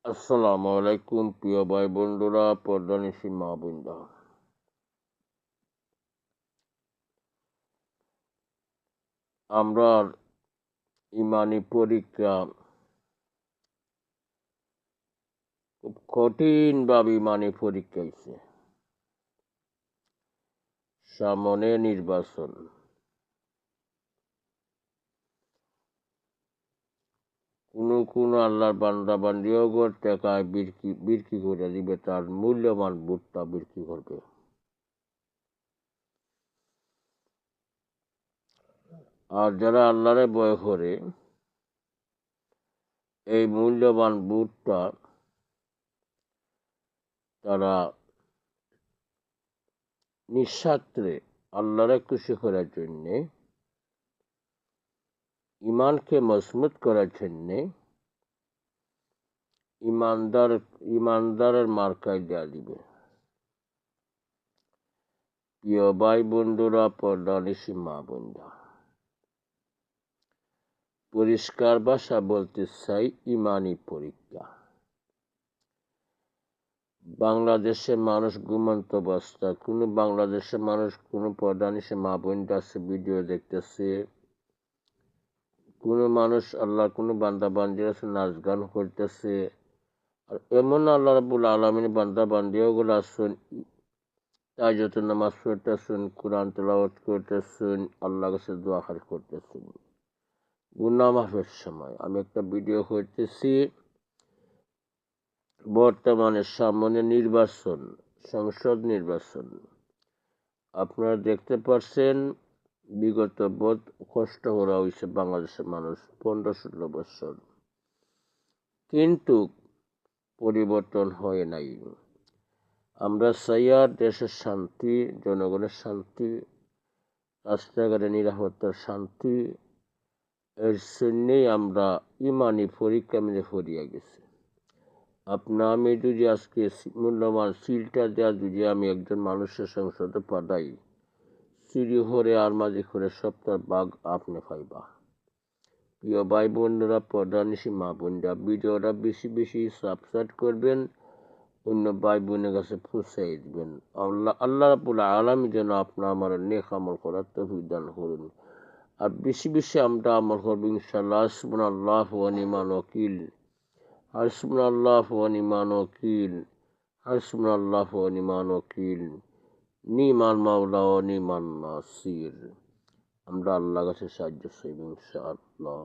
আসসালামু আলাইকুম প্রিয় ভাই বন্ধুরা, পর্দানিশী মা বোনরা। আমরা ইমানি পরীক্ষা খুব কঠিনভাবে ইমানি পরীক্ষা হয়েছে। সামনে নির্বাচন, কোনো আল্লাহর বান্দা বান্দিও টাকায় বিক্রি করে দিবে, তার মূল্যবান ভোটটা বিক্রি করবে। আর যারা আল্লাহরে ভয় করে, এই মূল্যবান ভোটটা তারা নিঃস্বার্থে আল্লাহরে খুশি করার জন্যে, ইমানকে মজবুত করার জন্যে ইমানদারের মার্কায় দেওয়া দিবে। প্রিয় ভাই বন্ধুরা, পর্দানিশী মা বোনরা, পরিষ্কার ভাষা বলতে চাই, ইমানি পরীক্ষা। বাংলাদেশের মানুষ ঘুমন্ত অবস্থা, কোনো বাংলাদেশের মানুষ, কোনো পর্দানিশী মা বোনরা আছে ভিডিও দেখতেছে, কোনো মানুষ আল্লাহ কোনো বান্দা বান্দির আছে নাচ গান করতেছে। আর এমন আল্লাহ রাব্বুল আলামিন বান্দা বান্দিওগুলো আছেন তাহাজ্জুদ নামাজ পড়তেছেন, কোরআন তেলাওয়াত করতেছেন, আল্লাহর কাছে দোয়া খার করতেছেন গুনাহ মাফের সময়। আমি একটা ভিডিও করতেছি, বর্তমানে সামনে নির্বাচন, সংসদ নির্বাচন। আপনারা দেখতে পাচ্ছেন বিগত বহুত কষ্ট করা হয়েছে বাংলাদেশের মানুষ 15-16 বছর, কিন্তু পরিবর্তন হয় নাই। আমরা চাই আর দেশের শান্তি, জনগণের শান্তি, রাস্তাঘাটে নিরাপত্তার শান্তি। এর জন্যেই আমরা ইমানি পরীক্ষা মেনে পড়িয়া গেছি। আমি যদি আজকে মূল্যবান সিলটা দেওয়া যদি আমি একজন মানুষের সংসদে পাঠাই, চুরি করে আর মাঝে করে সপ্তাহ বাঘ আপনি পাইবা। প্রিয় ভাই বোনরা, পর্দানিশী মা বোনরা, ভিডিওটা বেশি বেশি সাবস্ক্রাইব করবেন, অন্য ভাই বোনের কাছে পৌঁছাই দিবেন। আল্লাহ রাব্বুল আলামিন যেন আমার নেক আমল করার তৌফিক দান করুন। আর বেশি বেশি আমরা আমল করবো ইনশাআল্লাহ। হাসবুনাল্লাহু ওয়া নি'মাল ওয়াকিল, হাসবুনাল্লাহু ওয়া নি'মাল ওয়াকিল, হাসবুনাল্লাহু ওয়া নি'মাল ওয়াকিল, নি'মাল মাওলা ওয়া নি'মান নাসির। আমরা আল্লাহর কাছে সাহায্য চাইব ইনশাআল্লাহ।